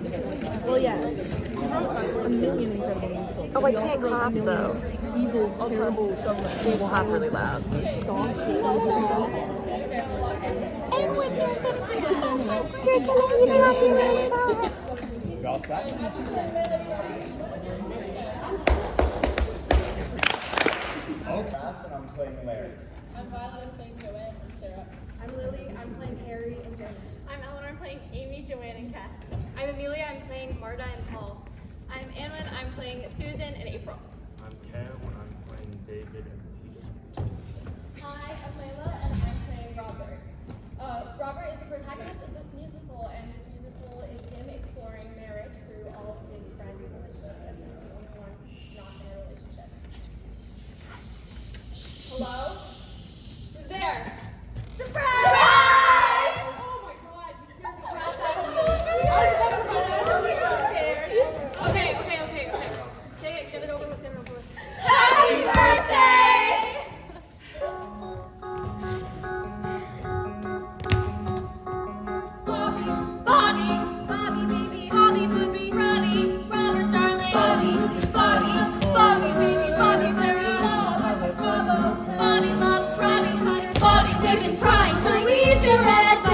Well, yeah. A million incredible musicals. Oh, I can't clap though. Evil, terrible, So we'll have really loud. And when you're gonna be so congratulations. You all set? Okay. And I'm playing Larry. I'm Violet, I'm playing Joanne and Sarah. I'm Lily, I'm playing Harry and Jen. I'm Eleanor, I'm playing Amy, Joanne, and Kat. I'm Amelia, I'm playing Marta and Paul. I'm Anwen, I'm playing Susan and April. I'm Cam, I'm playing David and Peter. Hi, I'm Layla, and I'm playing Robert. Robert is the protagonist of this musical, and this musical is him exploring marriage through all of his friends and relationships, as he's the only one not in a relationship. Hello? Who's there? Surprise! Oh my god, you scared the crap out of me. I'm so scared. Okay. Say it, get it over with, Happy birthday! Bobby, baby, Bobby, booby, Ronnie, Robert, darling, Bobby, baby, Bobby, very love, Bobby, love, driving higher, Bobby, we've been trying to reach your red day.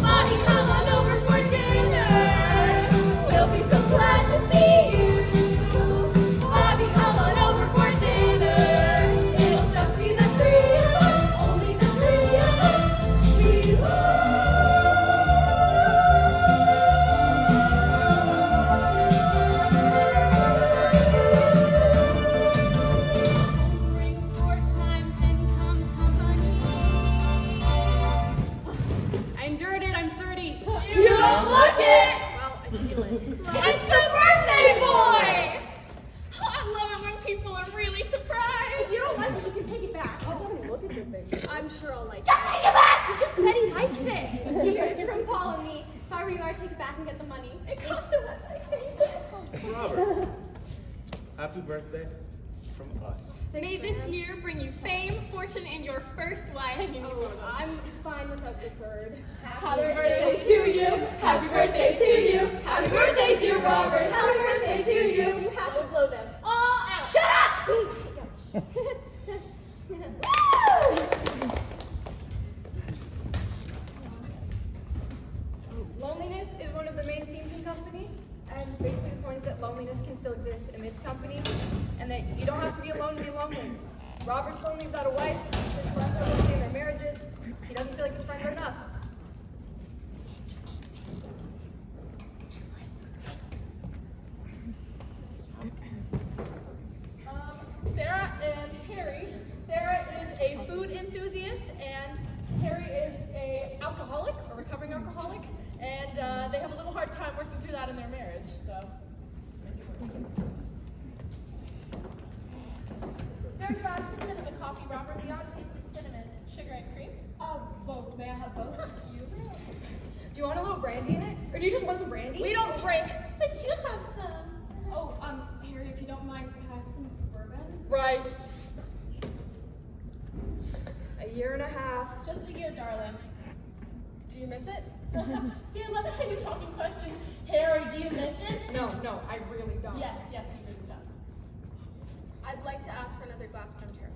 Bobby, come on over for dinner, we'll be so glad to see you. Bobby, come on over for dinner, it'll just be the three of us, only the three of us. We rings four chimes and comes company. I endured it, I'm 30. You don't look it! Well, I feel it. It's the birthday boy! I love it when people are really surprised. If you don't like it, you can take it back. I don't even look at your thing. I'm sure I'll like it. Just take it back! He just said he likes it. Here, it's from Paul and me. If I were you, I'd take it back and get the money. It costs so much, I hate it. Robert, happy birthday from us. May this year bring you fame, fortune, and your first wife. I'm fine without the bird. Happy birthday to you. Happy birthday to you. Happy birthday, dear Robert. Happy birthday to you. You have to blow them all out. Shut up! Loneliness is one of the main themes in company, and basically the point is that loneliness can still exist amidst company, and that you don't have to be alone to be lonely. Robert's lonely without a wife, his friends are lonely in their marriages, he doesn't feel like his friends are enough. Sarah and Harry. Sarah is a food enthusiast, and Harry is a alcoholic, a recovering alcoholic, and they have a little hard time working through that in their marriage. So. There's cinnamon in the coffee, Robert. The odd taste is cinnamon. Sugar and cream? Both. May I have both? You may. Do you want a little brandy in it? Or do you just want some brandy? We don't drink, but you have some. Oh, Harry, if you don't mind, could I have some bourbon? Right. A year and a half. Just a year, darling. Do you miss it? See, I love it when you talking questions. Harry, do you miss it? No, I really don't. Yes, he really does. I'd like to ask for another glass, but I'm terrified.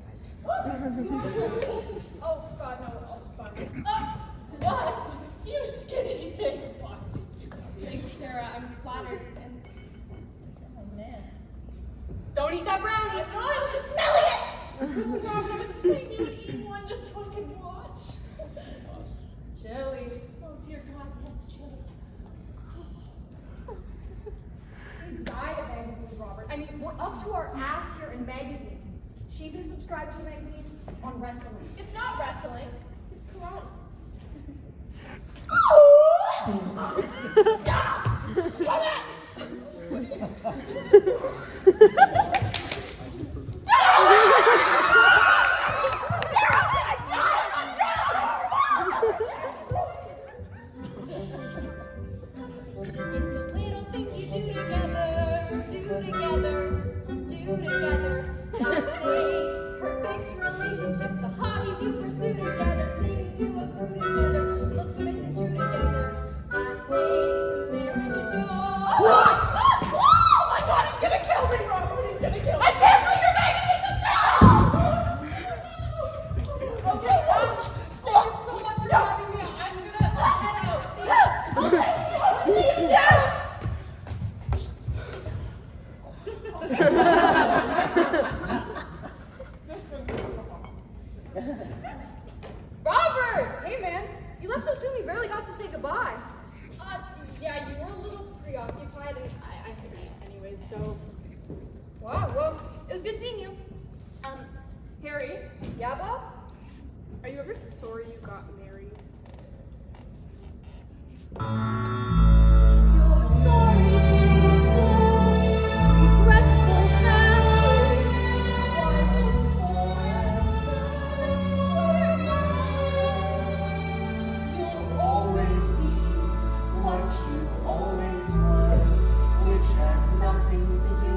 Oh, God, no. Oh, fine. Oh, Bust! You skinny thing. Bust, you skinny. Thanks, Sarah. I'm flattered. And oh, man. Don't eat that brownie! God, I was just smelling it! Oh, God, I was hoping you would eat one just so I could watch. Jelly. Oh, dear God, yes, chili. These diet magazines, Robert. I mean, we're up to our ass here in magazines. She even subscribed to a magazine on wrestling. It's not wrestling. It's karate. Stop! Come back! It's the little things you do together, that makes perfect relationships. The hobbies you pursue together, saving to a Christmas and two together. That makes a marriage a joy. Oh my God, he's gonna kill me, Robert. He's gonna kill me. I can't believe you're making this a Okay, thank you so much for having me. I'm gonna head out. Please Robert! Hey man, you left so soon we barely got to say goodbye. Yeah, you were a little preoccupied, and I figured anyways, so. Wow, well, it was good seeing you. Harry, Yeah, Bob? are you ever sorry you got married? You'll always be what you always were, which has nothing to do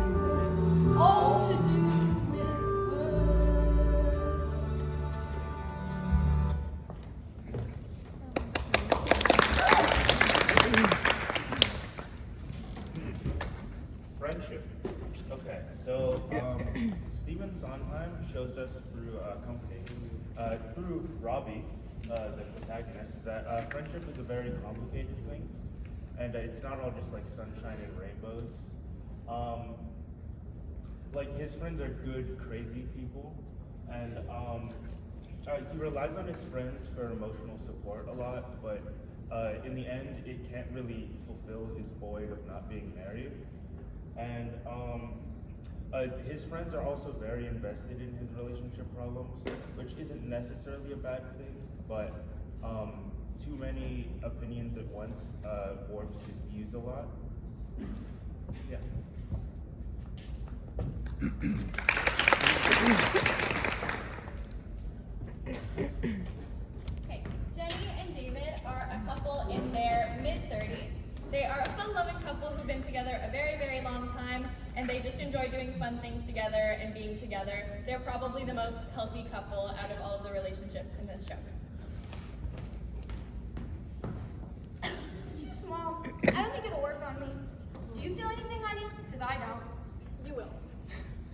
with, all to do with Friendship. Okay, so Stephen Sondheim shows us through through Robbie, the protagonist, that friendship is a very complicated thing, and it's not all just like sunshine and rainbows. Like his friends are good, crazy people, and he relies on his friends for emotional support a lot, but in the end, it can't really fulfill his void of not being married. And his friends are also very invested in his relationship problems, which isn't necessarily a bad thing, but too many opinions at once warps his views a lot. Yeah. Okay, Jenny and David are a couple in their mid-30s. They are a fun-loving couple who've been together a very, very long time, and they just enjoy doing fun things together and being together. They're probably the most healthy couple out of all of the relationships in this show. It's too small. I don't think it'll work on me. Do you feel anything, honey? Because I don't. You will.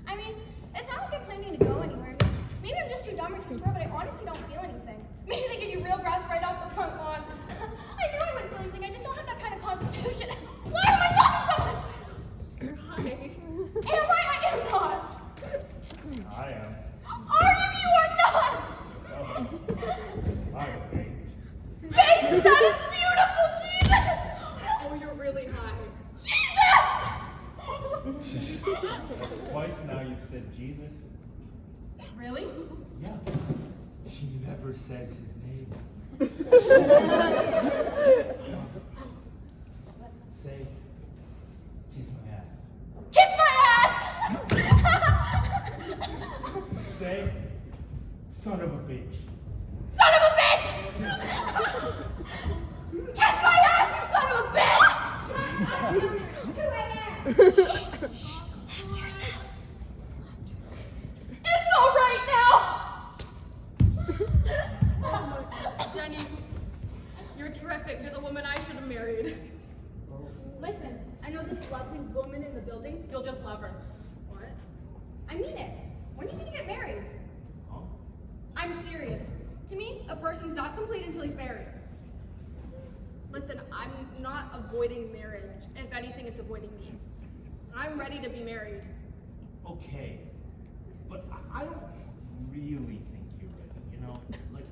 I mean, it's not like I'm planning to go anywhere. Maybe I'm just too dumb or too poor, but I honestly don't feel anything. Maybe they give you real grass right off the front lawn. I knew I wouldn't feel anything. I just don't have that kind of constitution. Why am I talking so much? Hi. Am I? I am not. I am. Are you? You are not. I'm okay. Thanks. That is beautiful, Jesus. Oh, you're really high. Jesus. Twice now you've said Jesus. Really? Yeah. She never says his name. Say, kiss my ass. Kiss my ass. Say, son of a bitch. Son of a bitch. Kiss my ass, you son of a bitch. It's all right now. Jenny, you're terrific. You're the woman I should have married. Listen, I know this lovely woman in the building. You'll just love her. What? I mean it. When are you gonna get married? Huh? I'm serious. To me, a person's not complete until he's married. Listen, I'm not avoiding marriage. If anything, it's avoiding me. I'm ready to be married. Okay. But I don't really think you're ready, you know? Like,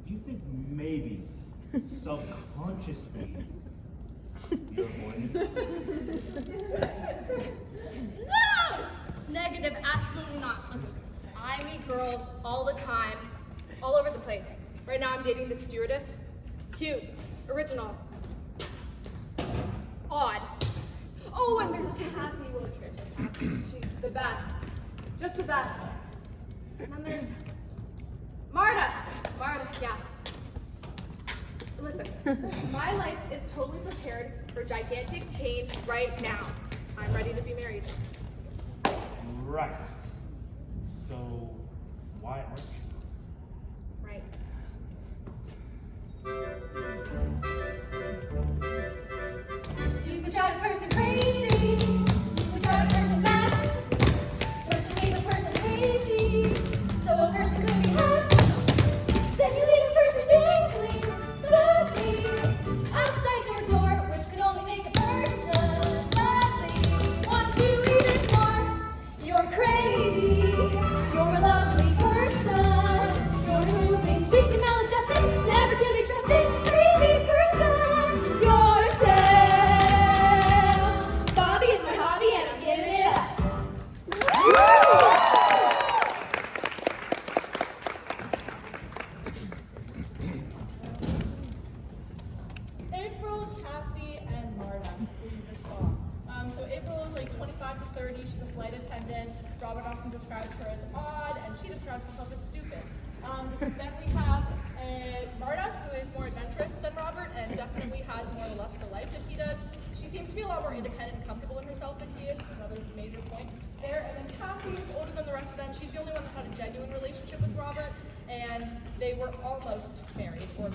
you think maybe, subconsciously, you're avoiding it? No! Negative, absolutely not. Listen, I meet girls all the time, all over the place. Right now I'm dating this stewardess. Cute, original, odd. Oh, and there's Kathy waitress. She's the best. Just the best. And then there's Marta. Marta, yeah. Listen, my life is totally prepared for gigantic change right now. I'm ready to be married. Right. So, why aren't you? Right. would drive a person crazy. Would drive a person mad. Person leave a person crazy. So a person could be happy. Then you leave a person dangling, sadly, outside your door, which could only make a person gladly want you even more. You're crazy. You're a lovely person. You're moving, sweet and maladjusted, never to be trusted. Crazy person. Yourself. Bobby is my hobby, and I'm giving it up. April, Kathy, and Marta who you just saw. So April is like 25 to 30. She's a flight attendant. Robert often describes her as odd, and she describes herself as stupid. Then we have Marta, who is more adventurous than Robert, and definitely has more of a lust for life than he does. She seems to be a lot more independent and comfortable in herself than he is. Another major point there. And then Kathy is older than the rest of them. She's the only one that had a genuine relationship with Robert, and they were almost married, or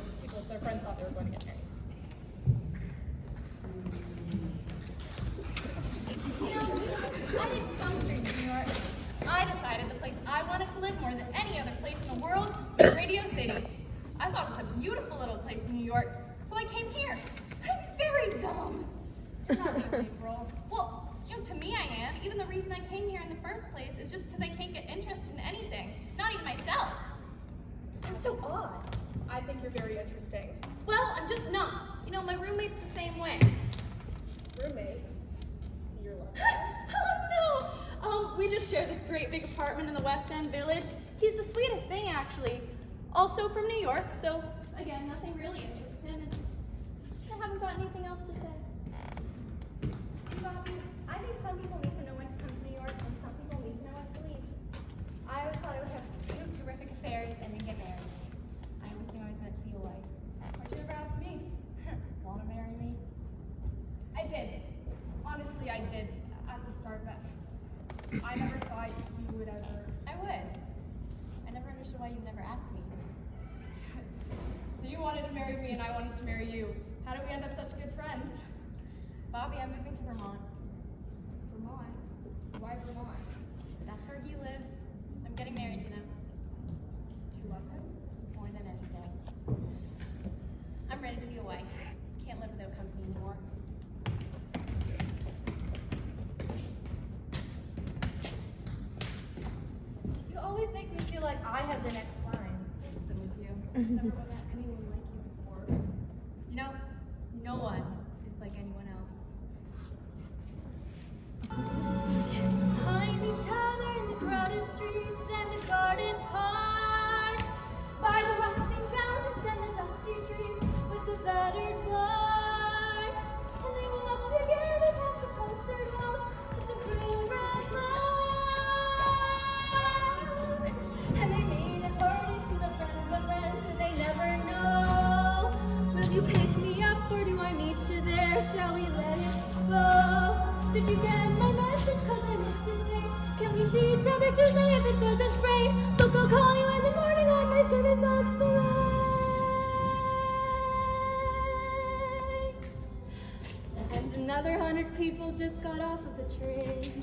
their friends thought they were going to get married. You know, I didn't come straight to New York. I decided the place I wanted to live more than any other place in the world was Radio City. I thought it was a beautiful little place in New York, so I came here. I'm very dumb. Not really, April. Well, you know, to me I am. Even the reason I came here in the first place is just because I can't get interested in anything. Not even myself. I'm so odd. I think you're very interesting. Well, I'm just not. You know, my roommate's the same way. Roommate? So you're lucky. Oh no! We just share this great big apartment in the West End Village. He's the sweetest thing, actually. Also from New York, so again, nothing really interests him. And I haven't got anything else to say. See, Bobby, I think some people need to know when to come to New York, and some people need to know when to leave. I always thought I would have two terrific affairs and then get married. I always knew I was meant to be a wife. Why'd you never ask me? Want to marry me? I did. Honestly, I did at the start, but I never thought you would ever. I would. I never understood why you never asked me. So you wanted to marry me and I wanted to marry you. How did we end up such good friends? Bobby, I'm moving to Vermont. Vermont? Why Vermont? That's where he lives. I'm getting married, you know. Do you love him? More than anything. I'm ready to be a wife. Can't live without company anymore. You always make me feel like I have the next line. Sit with you. I've never met anyone like you before. You know, no one is like anyone else. Find each other in the crowded streets and the garden parks, by the rusting fountains and the dusty trees with the battered barks. And they will up together past the postered walls with the blue red lights. And they meet at parties with the friends of friends who they never know. Will you pick me up or do I meet you there? Shall we let it go? Did you get my message? Cause I missed it there. Can we see each other Tuesday if it doesn't rain? Look, I'll call you in the morning on my service Express. And another 100 people just got off of the train.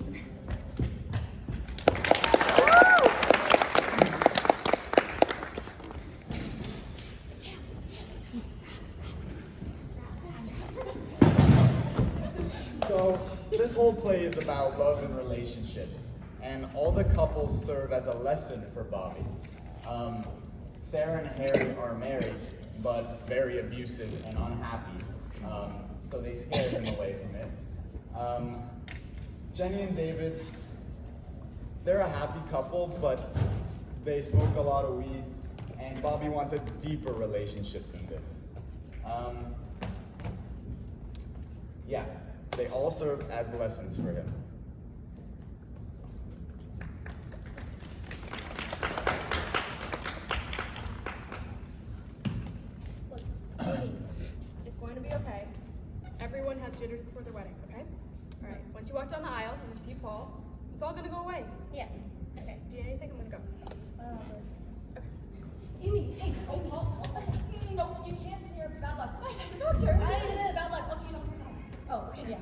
So, this whole play is about love and relationships, and all the couples serve as a lesson for Bobby. Sarah and Harry are married, but very abusive and unhappy, so they scare him away from it. Jenny and David, they're a happy couple, but they smoke a lot of weed, and Bobby wants a deeper relationship than this. Yeah. They all serve as lessons for him. Look, it's going to be okay. Everyone has jitters before their wedding, okay? All right, once you walk down the aisle and you see Paul, it's all going to go away. Yeah. Okay, do you need anything? I'm going to go. Amy, hey, oh, Paul. No, you can't see her. Bad luck. I have to talk to her. Bad luck. I'll see you another time. Oh, okay. Yeah.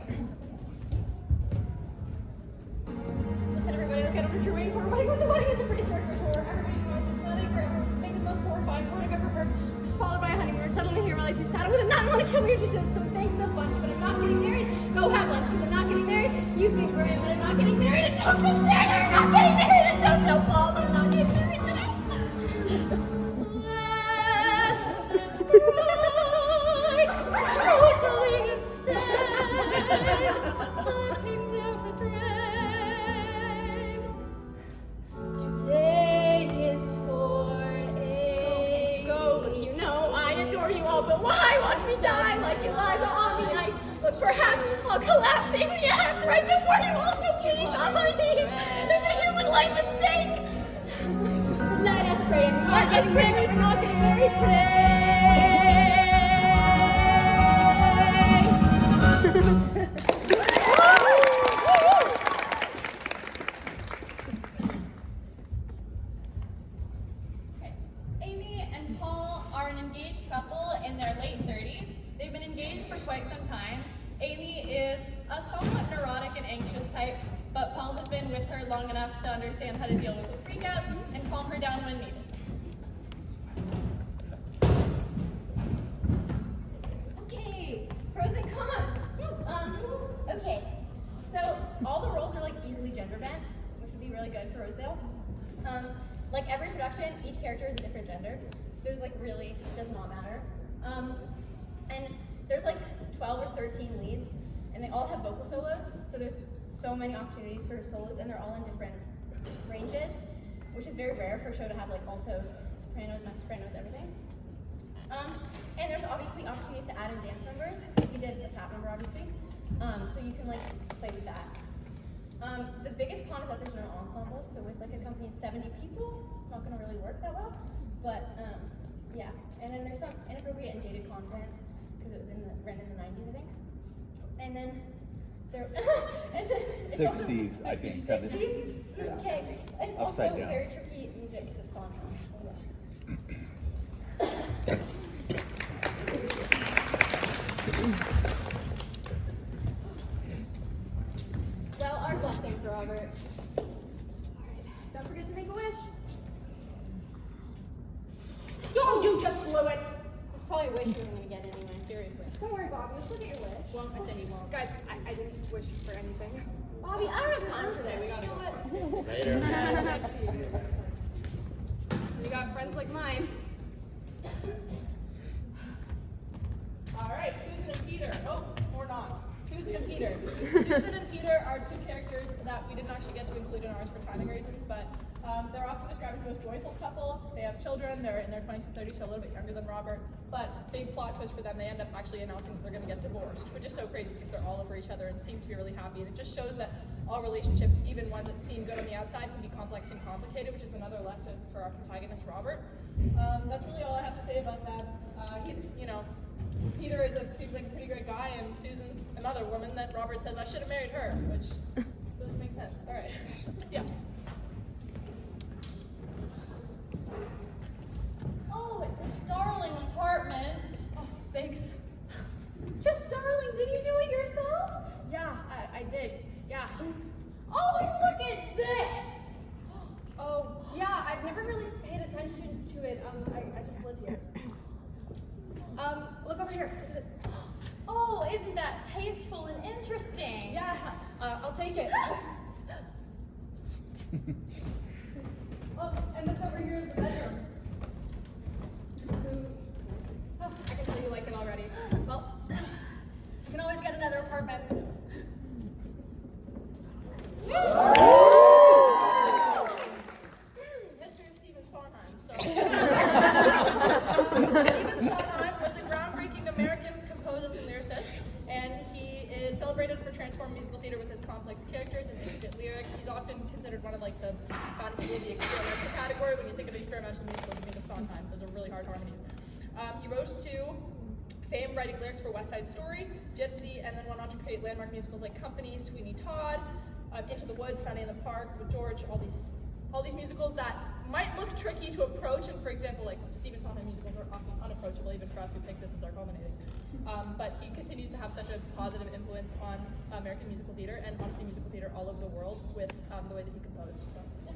Listen, everybody, don't get over what you're waiting for. What's a wedding? It's a pretty circular tour. Everybody knows this wedding for everyone's maybe the most horrifying word I've ever heard. Just followed by a honeymoon. Suddenly he realized he's saddled with a nut and want to kill me. She said, so thanks a bunch, but I'm not getting married. Go have lunch, because I'm not getting married. You think we're in, but I'm not getting married. And don't tell Sarah, I'm not getting married. And don't tell Paul, but I'm not getting married today. Bless this bride, totally insane, slipping down the drain. Today is for a go. Look, you know I adore you all, but why watch me die like Eliza on the ice? Look, perhaps I'll collapse in the axe right before you also please on my knees. There's a human life at stake. Let us pray. And we are getting married. We're not getting married Okay. Amy and Paul are an engaged couple in their late 30s. They've been engaged for quite some time. Amy is a somewhat neurotic and anxious type, but Paul has been with her long enough to understand how to deal with the freakouts and calm her down when needed. Okay, pros and cons. Okay, so all the roles are like easily gender bent, which would be really good for Rosedale. Like every production, each character is a different gender, so there's like really, it does not matter. And there's like 12 or 13 leads, and they all have vocal solos, so there's so many opportunities for solos, and they're all in different ranges, which is very rare for a show to have like altos, sopranos, mezzo sopranos, everything. And there's obviously opportunities to add in dance numbers. We did a tap number, obviously. So you can like play with that. The biggest con is that there's no ensemble. So with like a company of 70 people, it's not going to really work that well. But yeah. And then there's some inappropriate and dated content because it was ran in the 90s, I think. And then there. And then it's 60s, also, I think, 60s? 70s. Yeah. Okay. It's Upside also down. very tricky music because it's Sondheim. Well, our blessings, Robert. Alright, don't forget to make a wish. Don't you just blew it! It's probably a wish you were gonna get anyway. Seriously. Don't worry, Bobby, let's look at your wish. Won't I said you won't. Guys, I didn't wish for anything. Bobby, I don't have time for that. We gotta You know go. what? Later. You got friends like mine. Alright, Susan and Peter. Oh, or not. Susan and Peter. Susan and Peter are two characters that we didn't actually get to include in ours for timing reasons, but they're often described as the most joyful couple. They have children, they're in their 20s and 30s, so a little bit younger than Robert. But big plot twist for them, they end up actually announcing that they're going to get divorced, which is so crazy because they're all over each other and seem to be really happy. And it just shows that all relationships, even ones that seem good on the outside, can be complex and complicated, which is another lesson for our protagonist, Robert. That's really all I have to say about that. He's, you know, Peter seems like a pretty great guy, and Susan, another woman that Robert says I should have married her, which doesn't make sense. All right, yeah. Oh, it's a darling apartment. Oh, thanks. Just darling, did you do it yourself? Yeah, I did. Yeah. Oh, and look at this! Oh, yeah, I've never really paid attention to it. I just live here. Look over here. Look at this. Oh, isn't that tasteful and interesting? Yeah, I'll take it. Oh, and this over here is the bedroom. Oh, I can tell you like it already. Well, I can always get another apartment. History of Stephen Sondheim. So, Stephen Sondheim was a groundbreaking American composer and lyricist, and he is celebrated for transforming musical theater with his complex characters and intricate lyrics. He's often considered one of like the founding people of the experimental category. When you think of experimental musicals, you think of Sondheim. Those are really hard harmonies. He rose to fame writing lyrics for West Side Story, Gypsy, and then went on to create landmark musicals like Company, Sweeney Todd, Into the Woods, Sunny in the Park with George, all these musicals that might look tricky to approach, and for example, like Stephen Sondheim musicals are often unapproachable. approachable even for us who picked this as our culminating. But he continues to have such a positive influence on American musical theater and honestly musical theater all over the world with the way that he composed. So, yes.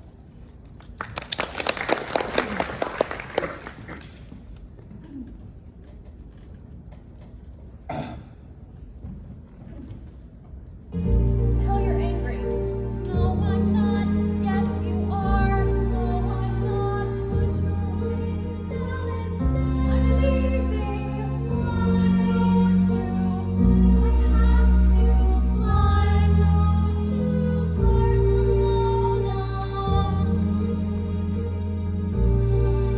Hell, you're angry. No, I'm not. Yes, you are. No, I'm not. Put your wings down instead. I'm leaving. Want to go to? I have to fly. No, to Barcelona.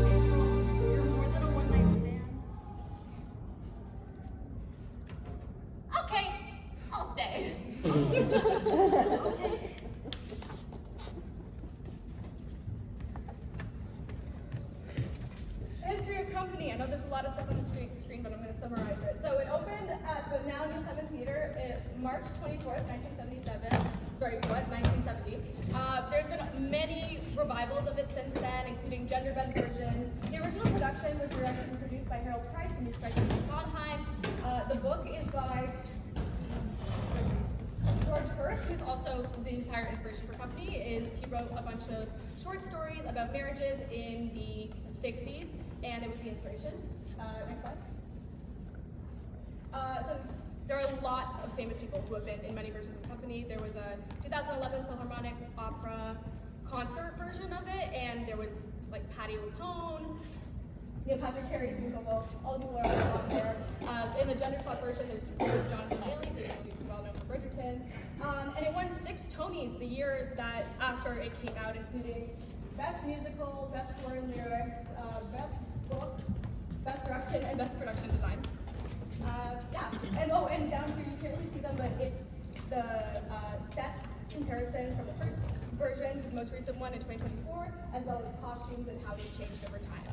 April, you're more than a one-night stand. Okay, I'll stay. History of company. I know there's a lot of stuff on the screen, but I'm going to summarize it. So it opened at the now new 7th Theater March 24th, 1977. Sorry, what? 1970. There's been many revivals of it since then, including gender bent versions. The original production was directed and produced by Harold Price and music by Stephen Sondheim. The book is by George Perth, who's also the entire inspiration for Company. He wrote a bunch of short stories about marriages in the 60s, and it was the inspiration. Next slide. So there are a lot of famous people who have been in many versions of Company. There was a 2011 Philharmonic Opera concert version of it, and there was like Patti LuPone, Neil Patrick Harris, all the people are on there. In the gender swap version, there's Jonathan Bailey, who's well known for Bridgerton. And it won 6 Tonys the year that after it came out, including Best Musical, Best Foreign Lyrics, Best Book, Best Direction, and Best Production Design. Yeah, and down here you can't really see them, but it's the sets comparison from the first version to the most recent one in 2024, as well as costumes and how they've changed over time.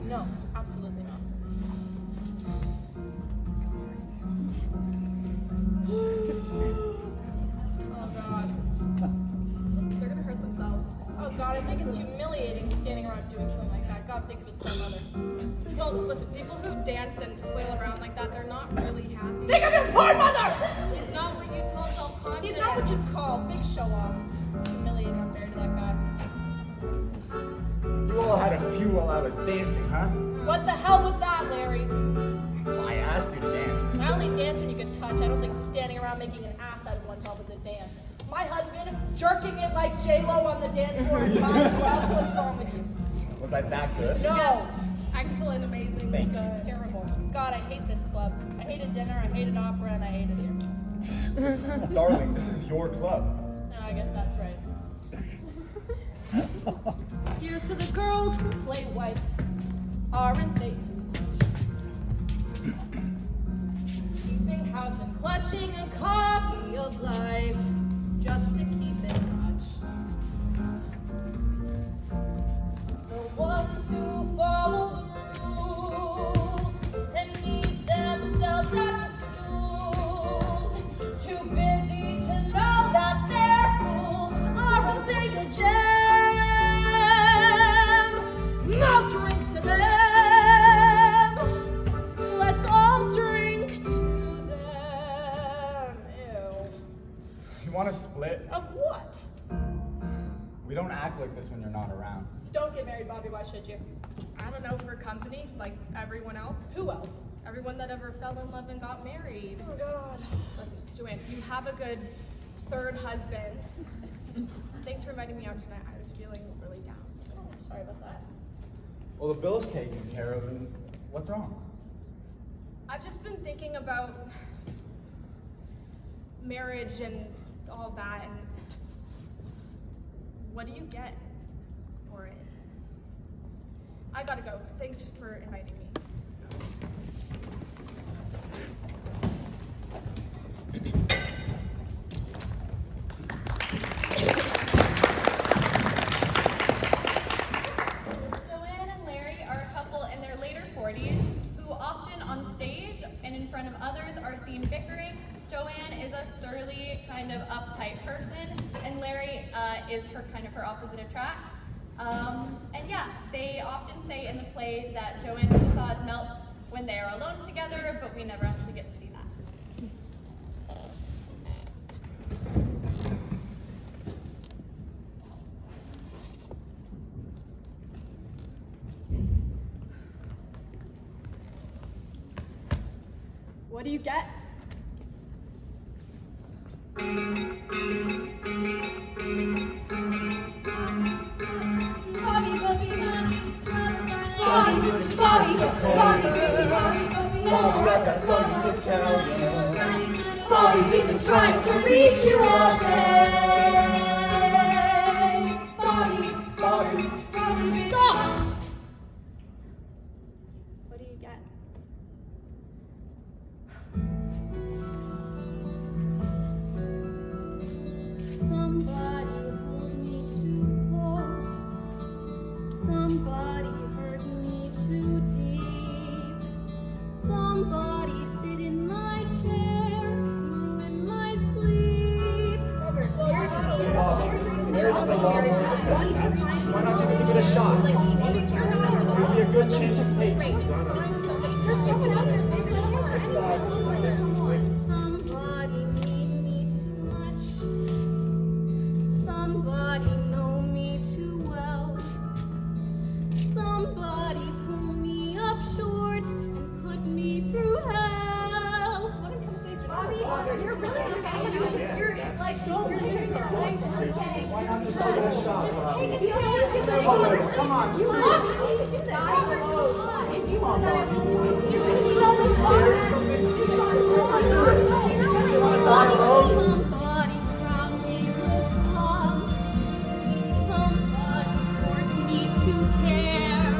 No, absolutely not. Oh god. They're gonna hurt themselves. Oh god, I think it's humiliating standing around doing something like that. God, think of his poor mother. Well, listen, people who dance and flail around like that, they're not really happy. Think of your poor mother! He's not what you'd call self-conscious. He's not what you'd call big show-off. It's humiliating unfair to that guy. You all had a few while I was dancing, huh? What the hell was that, Larry? I asked you to dance. I only dance when you can touch. I don't think standing around making an ass out of oneself is a dance. My husband jerking it like J-Lo on the dance floor is not well. What's wrong with you? Was I that good? No. Yes. Excellent, amazing, Thank you. good. Terrible. God, I hate this club. I hated dinner, I hated opera, and I hated you. Darling, this is your club. No, I guess that's right. Here's to the girls who play white. Aren't they too much? Keeping house and clutching a copy of life just to keep in touch. The ones who follow the rules and meet themselves at the schools, too busy to know that their fools are a bigger jam. I'll drink to them. Let's all drink to them. Ew. You want to split? Of what? We don't act like this when you're not around. Don't get married, Bobby. Why should you? I don't know, for company, like everyone else. Who else? Everyone that ever fell in love and got married. Oh God. Listen, Joanne, you have a good third husband. Thanks for inviting me out tonight. I was feeling really down. Oh, sorry about that. Well, the bill's taken care of, and what's wrong? I've just been thinking about marriage and all that, and what do you get for it? I gotta go. Thanks for inviting me. Joanne and Larry are a couple in their later 40s who often on stage and in front of others are seen bickering. Joanne is a surly, kind of uptight person, and Larry is is her opposite attract. And yeah, they often say in the play that Joanne and Facade melts when they are alone together, but we never actually get to see that. What do you get? Bobby, I've got something to tell you. Bobby, we've been trying to reach you all day. Bobby, stop! What do you get? Somebody hold me too close. Somebody hurt me too deep. Somebody sit in my chair, in my sleep. Marriage is a long road. Why not just give it a shot? It'll be a good change of pace. Somebody need me too much. Somebody know me too well. Somebody pull me up short and put me through hell. You're really okay. You're like, don't Why not just give it a shot? Come on. Somebody crown me with love. Somebody force me to care.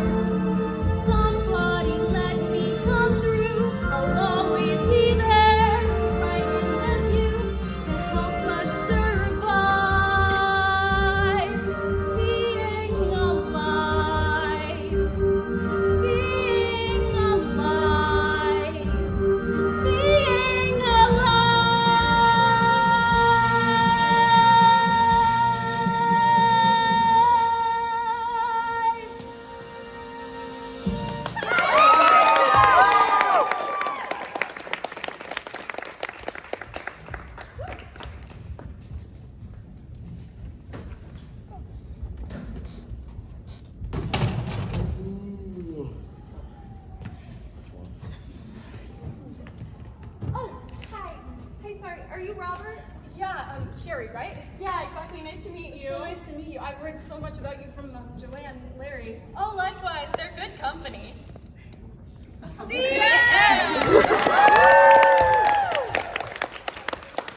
Somebody let me come through. I'll always be there, frightened as you, to help us survive. Being alive. Being alive. Being Oh, hi. Hey, sorry, are you Robert? Yeah, Sherry, right? Yeah, exactly. Nice to meet you. So nice to meet you. I've heard so much about you from Joanne and Larry. Oh, likewise. They're good company. The